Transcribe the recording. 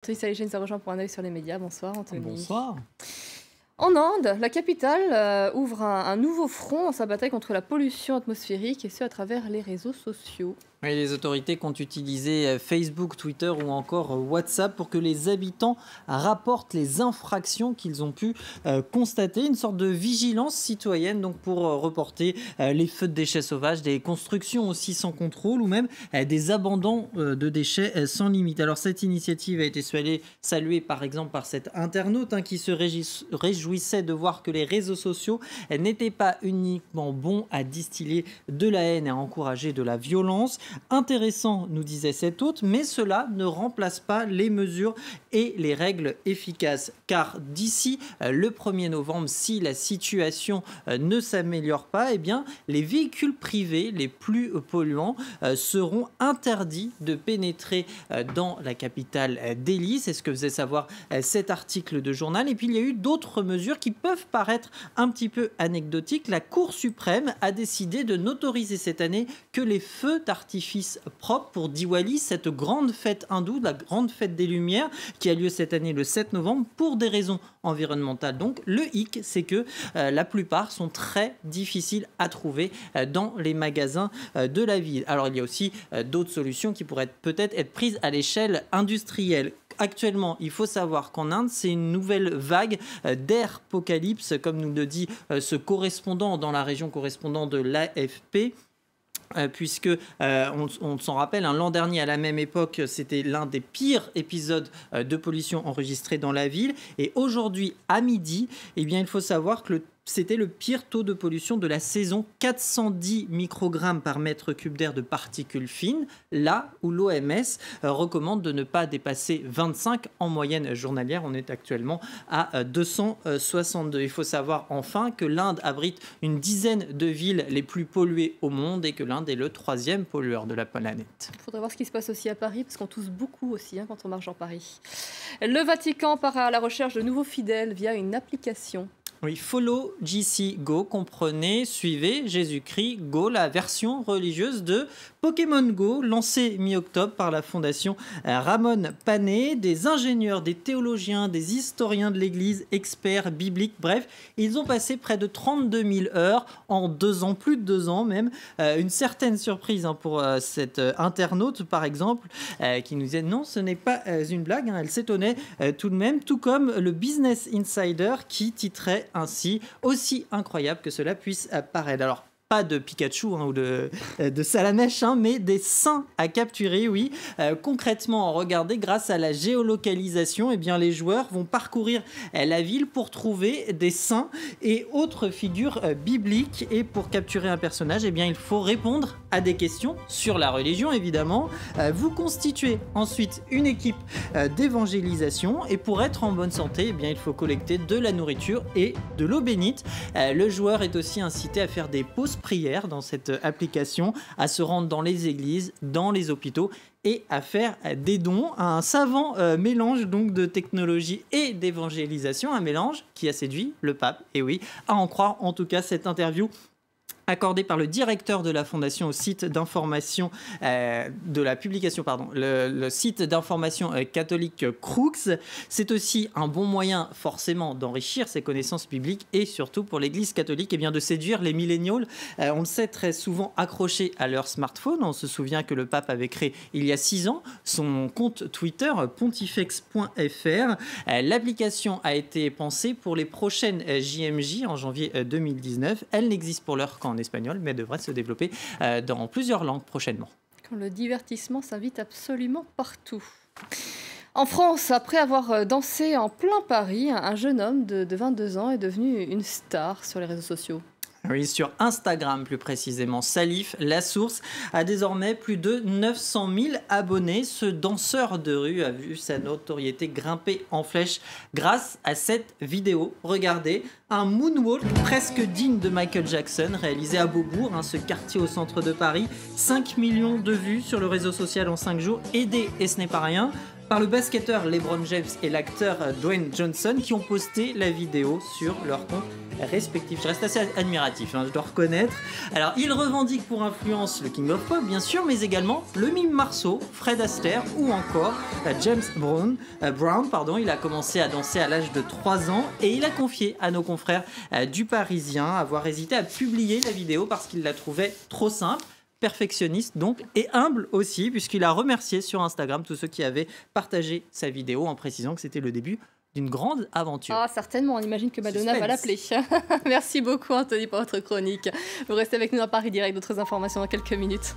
Anthony Salichet nous a rejoint pour un œil sur les médias. Bonsoir Anthony. Bonsoir. En Inde, la capitale ouvre un nouveau front dans sa bataille contre la pollution atmosphérique et ce à travers les réseaux sociaux. Oui, les autorités comptent utiliser Facebook, Twitter ou encore WhatsApp pour que les habitants rapportent les infractions qu'ils ont pu constater. Une sorte de vigilance citoyenne donc pour reporter les feux de déchets sauvages, des constructions aussi sans contrôle ou même des abandons de déchets sans limite. Alors cette initiative a été saluée par exemple par cet internaute qui se réjouissait de voir que les réseaux sociaux n'étaient pas uniquement bons à distiller de la haine et à encourager de la violence. Intéressant, nous disait cet hôte, mais cela ne remplace pas les mesures et les règles efficaces. Car d'ici le 1er novembre, si la situation ne s'améliore pas, eh bien, les véhicules privés les plus polluants seront interdits de pénétrer dans la capitale Delhi. C'est ce que faisait savoir cet article de journal. Et puis, il y a eu d'autres mesures qui peuvent paraître un petit peu anecdotiques. La Cour suprême a décidé de n'autoriser cette année que les feux d'artifice propres pour Diwali, cette grande fête hindoue, la grande fête des Lumières, qui a lieu cette année le 7 novembre pour des raisons environnementales. Donc le hic, c'est que la plupart sont très difficiles à trouver dans les magasins de la ville. Alors il y a aussi d'autres solutions qui pourraient peut-être être prises à l'échelle industrielle. Actuellement, il faut savoir qu'en Inde, c'est une nouvelle vague d'apocalypse, comme nous le dit ce correspondant dans la région correspondant de l'AFP. Puisque on s'en rappelle, l'an dernier à la même époque, c'était l'un des pires épisodes de pollution enregistrés dans la ville. Et aujourd'hui, à midi, eh bien, il faut savoir que c'était le pire taux de pollution de la saison, 410 microgrammes par mètre cube d'air de particules fines, là où l'OMS recommande de ne pas dépasser 25 en moyenne journalière. On est actuellement à 262. Il faut savoir enfin que l'Inde abrite une dizaine de villes les plus polluées au monde et que l'Inde est le 3e pollueur de la planète. Il faudrait voir ce qui se passe aussi à Paris, parce qu'on tousse beaucoup aussi quand on marche en Paris. Le Vatican part à la recherche de nouveaux fidèles via une application. Oui, Follow JC Go, comprenez, suivez Jésus-Christ Go, la version religieuse de Pokémon Go, lancée mi-octobre par la fondation Ramon Pané. Des ingénieurs, des théologiens, des historiens de l'Église, experts bibliques, bref, ils ont passé près de 32 000 heures en 2 ans, plus de 2 ans même. Une certaine surprise pour cet internaute, par exemple, qui nous disait non, ce n'est pas une blague, elle s'étonnait tout de même, tout comme le Business Insider qui titrait ainsi, aussi incroyable que cela puisse paraître. Alors, pas de Pikachu ou de Salamèche, mais des saints à capturer, oui. Concrètement, regardez, grâce à la géolocalisation, eh bien, les joueurs vont parcourir la ville pour trouver des saints et autres figures bibliques. Et pour capturer un personnage, eh bien, il faut répondre à des questions sur la religion, évidemment. Vous constituez ensuite une équipe d'évangélisation et pour être en bonne santé, eh bien, il faut collecter de la nourriture et de l'eau bénite. Le joueur est aussi incité à faire des pauses prières dans cette application, à se rendre dans les églises, dans les hôpitaux et à faire des dons. Un savant mélange donc de technologie et d'évangélisation, un mélange qui a séduit le pape, et oui, à en croire en tout cas cette interview accordé par le directeur de la fondation au site d'information de la publication, le site d'information catholique Crux. C'est aussi un bon moyen forcément d'enrichir ses connaissances bibliques et surtout pour l'Église catholique de séduire les milléniaux. On le sait, très souvent accrochés à leur smartphone. On se souvient que le pape avait créé il y a 6 ans son compte Twitter pontifex.fr. L'application a été pensée pour les prochaines JMJ en janvier 2019. Elle n'existe pour l'heure qu'en espagnol, mais devrait se développer dans plusieurs langues prochainement. Quand le divertissement s'invite absolument partout. En France, après avoir dansé en plein Paris, un jeune homme de 22 ans est devenu une star sur les réseaux sociaux. Oui, sur Instagram plus précisément. Salif, la source, a désormais plus de 900 000 abonnés. Ce danseur de rue a vu sa notoriété grimper en flèche grâce à cette vidéo. Regardez, un moonwalk presque digne de Michael Jackson, réalisé à Beaubourg, ce quartier au centre de Paris. 5 millions de vues sur le réseau social en 5 jours, aidé, et ce n'est pas rien, par le basketteur LeBron James et l'acteur Dwayne Johnson qui ont posté la vidéo sur leur compte respectifs. Je reste assez admiratif, je dois reconnaître. Alors, ils revendiquent pour influence le King of Pop, bien sûr, mais également le mime Marceau, Fred Astaire ou encore James Brown. Il a commencé à danser à l'âge de 3 ans et il a confié à nos confrères du Parisien avoir hésité à publier la vidéo parce qu'il la trouvait trop simple. Perfectionniste donc, et humble aussi, puisqu'il a remercié sur Instagram tous ceux qui avaient partagé sa vidéo en précisant que c'était le début d'une grande aventure. Ah, certainement, on imagine que Madonna va l'appeler. Merci beaucoup Anthony pour votre chronique. Vous restez avec nous à Paris Direct, d'autres informations dans quelques minutes.